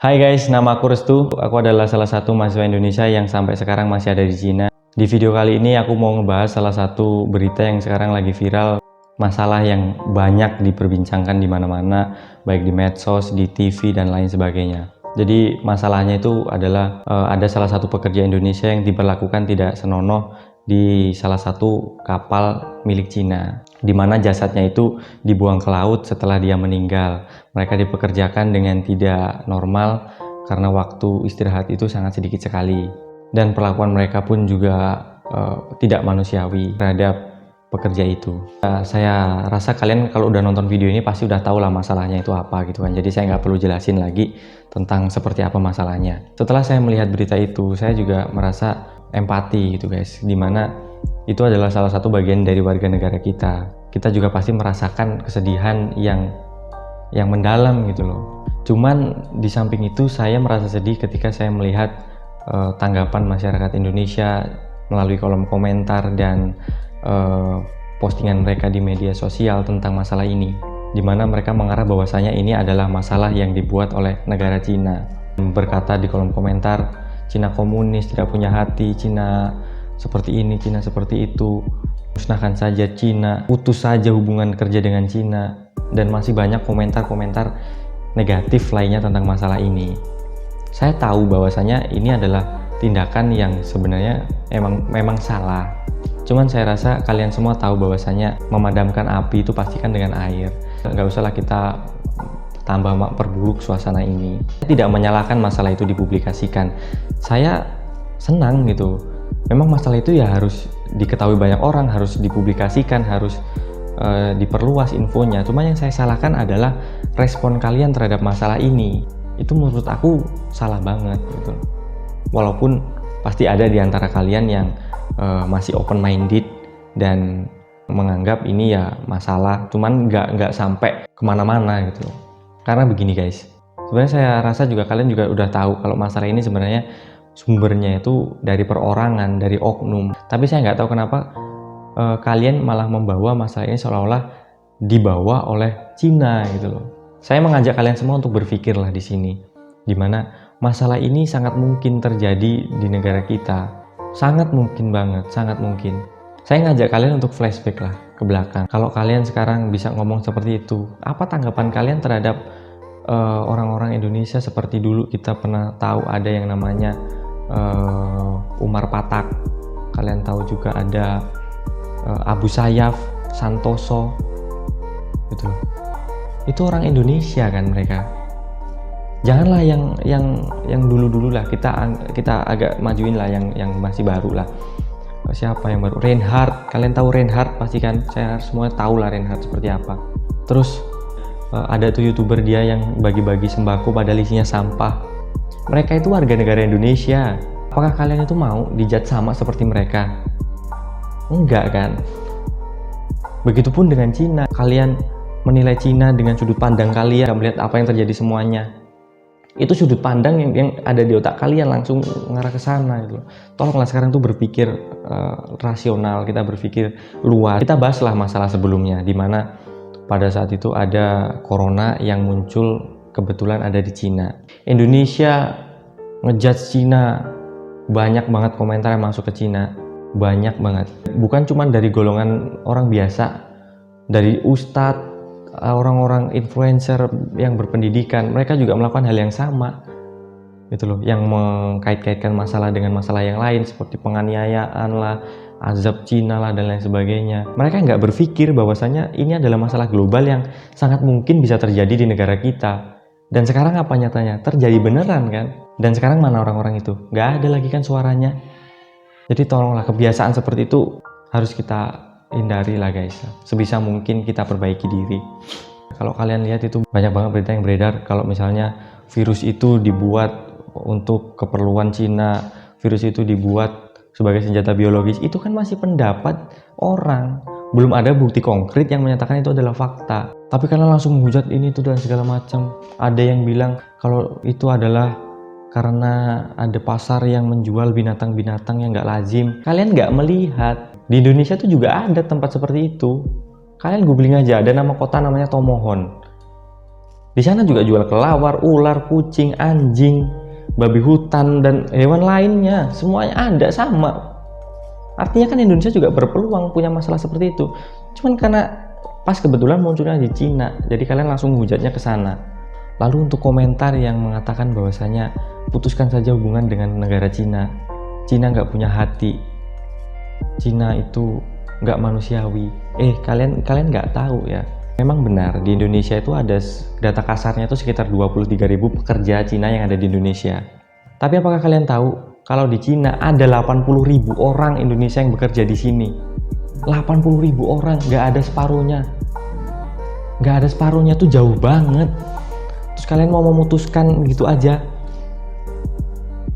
Hai guys, nama aku Restu. Aku adalah salah satu mahasiswa Indonesia yang sampai sekarang masih ada di Cina. Di video kali ini aku mau ngebahas salah satu berita yang sekarang lagi viral, masalah yang banyak diperbincangkan di mana-mana, baik di medsos, di TV dan lain sebagainya. Jadi masalahnya itu adalah ada salah satu pekerja Indonesia yang diperlakukan tidak senonoh di salah satu kapal milik Cina, di mana jasadnya itu dibuang ke laut setelah dia meninggal. Mereka dipekerjakan dengan tidak normal karena waktu istirahat itu sangat sedikit sekali, dan perlakuan mereka pun juga tidak manusiawi terhadap pekerja itu. Saya rasa kalian kalau udah nonton video ini pasti udah tahu lah masalahnya itu apa gitu kan. Jadi saya nggak perlu jelasin lagi tentang seperti apa masalahnya. Setelah saya melihat berita itu, saya juga merasa empati gitu guys, dimana itu adalah salah satu bagian dari warga negara kita. Kita juga pasti merasakan kesedihan yang mendalam gitu loh. Cuman di samping itu saya merasa sedih ketika saya melihat tanggapan masyarakat Indonesia melalui kolom komentar dan postingan mereka di media sosial tentang masalah ini, di mana mereka mengarah bahwasanya ini adalah masalah yang dibuat oleh negara Cina. Berkata di kolom komentar, Cina komunis, tidak punya hati, Cina seperti ini, Cina seperti itu, musnahkan saja Cina, putus saja hubungan kerja dengan Cina, dan masih banyak komentar-komentar negatif lainnya tentang masalah ini. Saya tahu bahwasanya ini adalah tindakan yang sebenarnya memang salah. Cuman saya rasa kalian semua tahu bahwasanya memadamkan api itu pastikan dengan air. Nggak usahlah kita tambah perburuk suasana ini. Saya tidak menyalahkan masalah itu dipublikasikan. Saya senang gitu. Memang masalah itu ya harus diketahui banyak orang, harus dipublikasikan, harus diperluas infonya. Cuma yang saya salahkan adalah respon kalian terhadap masalah ini. Itu menurut aku salah banget gitu. Walaupun pasti ada di antara kalian yang masih open minded dan menganggap ini ya masalah, cuman nggak sampai kemana-mana gitu. Karena begini guys, sebenarnya saya rasa juga kalian juga udah tahu kalau masalah ini sebenarnya sumbernya itu dari perorangan, dari oknum. Tapi saya nggak tahu kenapa kalian malah membawa masalah ini seolah-olah dibawa oleh Cina gitu loh. Saya mengajak kalian semua untuk berpikirlah di sini, dimana masalah ini sangat mungkin terjadi di negara kita. Sangat mungkin banget, sangat mungkin. Saya ngajak kalian untuk flashback lah ke belakang. Kalau kalian sekarang bisa ngomong seperti itu, apa tanggapan kalian terhadap orang-orang Indonesia seperti dulu kita pernah tahu ada yang namanya Umar Patak. Kalian tahu juga ada Abu Sayyaf, Santoso. Gitu. Itu orang Indonesia kan mereka. Janganlah yang dulu-dulu lah, kita agak majuin lah yang masih baru lah. Siapa yang baru? Reinhardt, kalian tahu Reinhardt pasti kan? Saya semua tahu lah Reinhardt seperti apa. Terus ada tuh YouTuber dia yang bagi-bagi sembako padahal isinya sampah. Mereka itu warga negara Indonesia. Apakah kalian itu mau dijat sama seperti mereka? Enggak kan? Begitupun dengan Cina. Kalian menilai Cina dengan sudut pandang kalian, nggak melihat apa yang terjadi semuanya. Itu sudut pandang yang ada di otak kalian langsung mengarah ke sana gitu. Tolonglah sekarang tuh berpikir rasional, kita berpikir luas. Kita bahaslah masalah sebelumnya, di mana pada saat itu ada corona yang muncul kebetulan ada di Cina. Indonesia ngejudge Cina, banyak banget komentar yang masuk ke Cina, banyak banget. Bukan cuma dari golongan orang biasa, dari ustadz, orang-orang influencer yang berpendidikan, mereka juga melakukan hal yang sama gitu loh, yang mengkait-kaitkan masalah dengan masalah yang lain seperti penganiayaan lah, azab Cina lah dan lain sebagainya. Mereka nggak berpikir bahwasanya ini adalah masalah global yang sangat mungkin bisa terjadi di negara kita. Dan sekarang apa nyatanya? Terjadi beneran kan? Dan sekarang mana orang-orang itu? Nggak ada lagi kan suaranya. Jadi tolonglah, kebiasaan seperti itu harus kita hindari lah guys. Sebisa mungkin kita perbaiki diri. Kalau kalian lihat itu banyak banget berita yang beredar kalau misalnya virus itu dibuat untuk keperluan Cina, virus itu dibuat sebagai senjata biologis. Itu kan masih pendapat orang, belum ada bukti konkret yang menyatakan itu adalah fakta. Tapi karena langsung menghujat ini itu dan segala macam. Ada yang bilang kalau itu adalah karena ada pasar yang menjual binatang-binatang yang nggak lazim. Kalian nggak melihat di Indonesia tuh juga ada tempat seperti itu. Kalian googling aja, ada nama kota namanya Tomohon. Di sana juga jual kelawar, ular, kucing, anjing, babi hutan, dan hewan lainnya. Semuanya ada sama. Artinya kan Indonesia juga berpeluang punya masalah seperti itu. Cuman karena pas kebetulan munculnya di Cina, jadi kalian langsung hujatnya ke sana. Lalu untuk komentar yang mengatakan bahwasanya putuskan saja hubungan dengan negara Cina. Cina nggak punya hati. Cina itu nggak manusiawi. Kalian nggak tahu ya. Memang benar di Indonesia itu ada data kasarnya itu sekitar 23.000 pekerja Cina yang ada di Indonesia. Tapi apakah kalian tahu kalau di Cina ada 80.000 orang Indonesia yang bekerja di sini? 80.000 orang, nggak ada separuhnya. Nggak ada separuhnya tuh jauh banget. Terus kalian mau memutuskan gitu aja?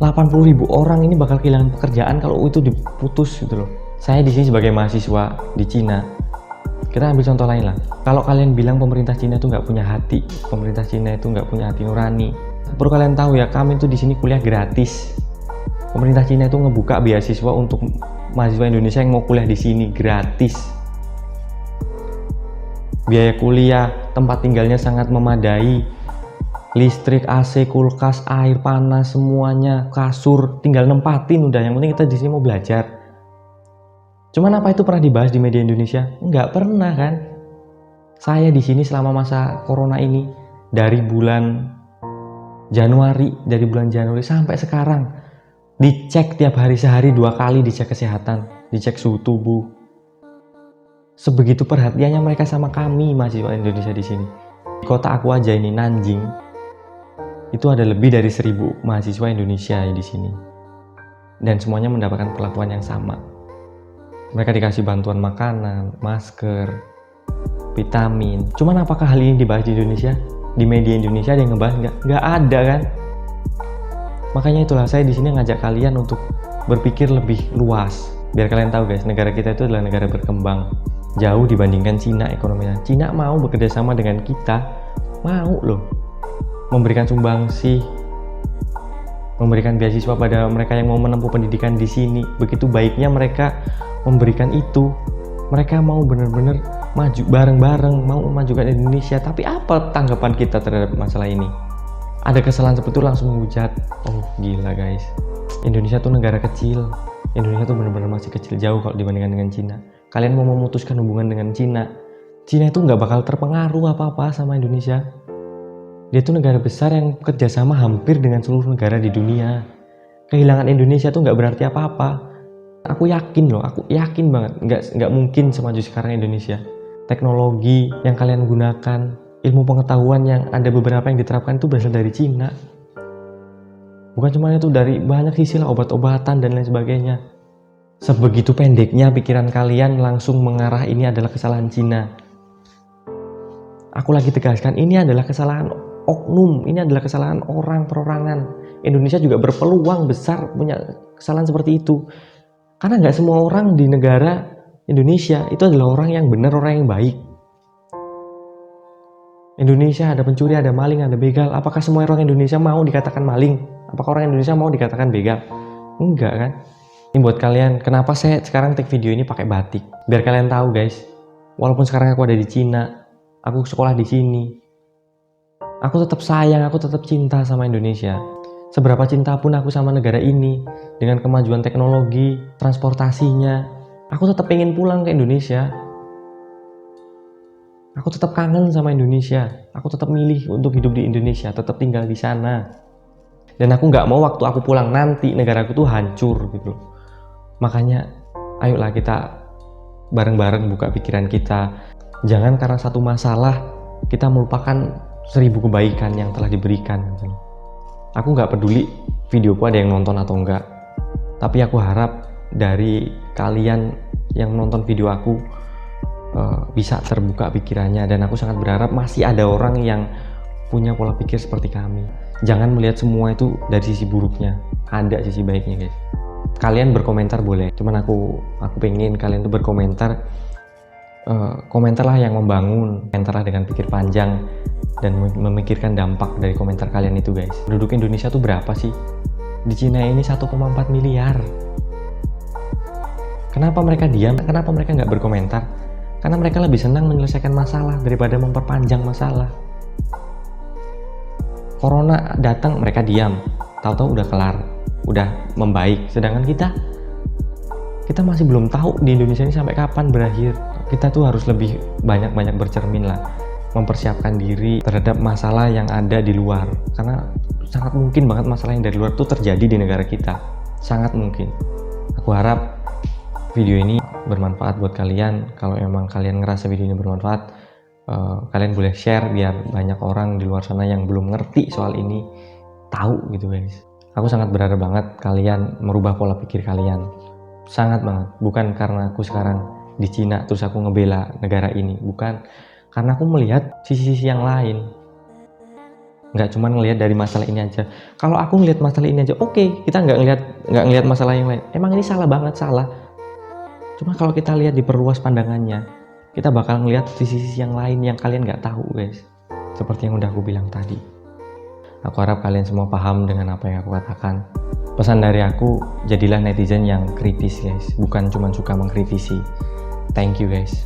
80.000 orang ini bakal kehilangan pekerjaan kalau itu diputus gitu loh. Saya di sini sebagai mahasiswa di Cina. Kita ambil contoh lain lah. Kalau kalian bilang pemerintah Cina itu nggak punya hati, pemerintah Cina itu nggak punya hati nurani. Perlu kalian tahu ya, kami itu di sini kuliah gratis. Pemerintah Cina itu ngebuka beasiswa untuk mahasiswa Indonesia yang mau kuliah di sini gratis. Biaya kuliah, tempat tinggalnya sangat memadai. Listrik, AC, kulkas, air panas, semuanya, kasur, tinggal nempatin udah. Yang penting kita di sini mau belajar. Cuman apa itu pernah dibahas di media Indonesia? Nggak pernah kan? Saya di sini selama masa corona ini dari bulan Januari sampai sekarang dicek tiap hari, sehari 2 kali dicek kesehatan, dicek suhu tubuh. Sebegitu perhatiannya mereka sama kami mahasiswa Indonesia di sini. Di kota aku aja ini, Nanjing, itu ada lebih dari 1.000 mahasiswa Indonesia di sini, dan semuanya mendapatkan perlakuan yang sama. Mereka dikasih bantuan makanan, masker, vitamin. Cuman apakah hal ini dibahas di Indonesia? Di media Indonesia ada yang ngebahas? Nggak ada kan? Makanya itulah saya di sini ngajak kalian untuk berpikir lebih luas. Biar kalian tahu guys, negara kita itu adalah negara berkembang. Jauh dibandingkan Cina ekonominya. Cina mau bekerja sama dengan kita, mau loh. Memberikan sumbangsi, memberikan beasiswa pada mereka yang mau menempuh pendidikan di sini. Begitu baiknya mereka memberikan itu. Mereka mau benar-benar maju bareng-bareng, mau memajukan Indonesia. Tapi apa tanggapan kita terhadap masalah ini? Ada kesalahan seperti itu langsung menghujat. Oh gila guys, Indonesia tuh negara kecil. Indonesia tuh benar-benar masih kecil jauh kalau dibandingkan dengan Cina. Kalian mau memutuskan hubungan dengan Cina, Cina itu nggak bakal terpengaruh apa-apa sama Indonesia. Dia tuh negara besar yang kerjasama hampir dengan seluruh negara di dunia. Kehilangan Indonesia tuh nggak berarti apa-apa. Aku yakin loh, aku yakin banget nggak mungkin semaju sekarang Indonesia. Teknologi yang kalian gunakan, ilmu pengetahuan yang ada beberapa yang diterapkan itu berasal dari Cina. Bukan cuma itu, dari banyak sisi lah, obat-obatan dan lain sebagainya. Sebegitu pendeknya pikiran kalian langsung mengarah ini adalah kesalahan Cina. Aku lagi tegaskan, ini adalah kesalahan oknum, ini adalah kesalahan orang perorangan. Indonesia juga berpeluang besar punya kesalahan seperti itu. Karena nggak semua orang di negara Indonesia itu adalah orang yang benar, orang yang baik. Indonesia ada pencuri, ada maling, ada begal. Apakah semua orang Indonesia mau dikatakan maling? Apakah orang Indonesia mau dikatakan begal? Enggak kan? Ini buat kalian, kenapa saya sekarang take video ini pakai batik? Biar kalian tahu guys, walaupun sekarang aku ada di Cina, aku sekolah di sini, aku tetap sayang, aku tetap cinta sama Indonesia. Seberapa cinta pun aku sama negara ini, dengan kemajuan teknologi, transportasinya, aku tetap pengen pulang ke Indonesia. Aku tetap kangen sama Indonesia. Aku tetap milih untuk hidup di Indonesia, tetap tinggal di sana. Dan aku nggak mau waktu aku pulang nanti negaraku tuh hancur gitu. Makanya, ayolah kita bareng-bareng buka pikiran kita. Jangan karena satu masalah kita melupakan 1000 kebaikan yang telah diberikan gitu. Aku nggak peduli videoku ada yang nonton atau enggak, tapi aku harap dari kalian yang nonton video aku bisa terbuka pikirannya, dan aku sangat berharap masih ada orang yang punya pola pikir seperti kami. Jangan melihat semua itu dari sisi buruknya, ada sisi baiknya guys. Kalian berkomentar boleh, cuman aku pengen kalian tuh berkomentar, komentarlah yang membangun, komentarlah dengan pikir panjang dan memikirkan dampak dari komentar kalian itu guys. Penduduk Indonesia tuh berapa sih? Di Cina ini 1,4 miliar. Kenapa mereka diam? Kenapa mereka nggak berkomentar? Karena mereka lebih senang menyelesaikan masalah daripada memperpanjang masalah. Corona datang mereka diam, tahu-tahu udah kelar, udah membaik. Sedangkan kita masih belum tahu di Indonesia ini sampai kapan berakhir. Kita tuh harus lebih banyak bercermin lah, mempersiapkan diri terhadap masalah yang ada di luar, karena sangat mungkin banget masalah yang dari luar tuh terjadi di negara kita, sangat mungkin. Aku harap video ini bermanfaat buat kalian. Kalau emang kalian ngerasa video ini bermanfaat, kalian boleh share biar banyak orang di luar sana yang belum ngerti soal ini tahu gitu guys. Aku sangat berharap banget kalian merubah pola pikir kalian, sangat banget. Bukan karena aku sekarang di Cina terus aku ngebela negara ini, bukan, karena aku melihat sisi-sisi yang lain, nggak cuma ngelihat dari masalah ini aja. Kalau aku ngelihat masalah ini aja, oke, kita nggak ngelihat masalah yang lain. Emang ini salah banget, salah. Cuma kalau kita lihat diperluas pandangannya, kita bakal ngelihat sisi-sisi yang lain yang kalian nggak tahu guys. Seperti yang udah aku bilang tadi. Aku harap kalian semua paham dengan apa yang aku katakan. Pesan dari aku, jadilah netizen yang kritis guys, bukan cuma suka mengkritisi. Thank you guys.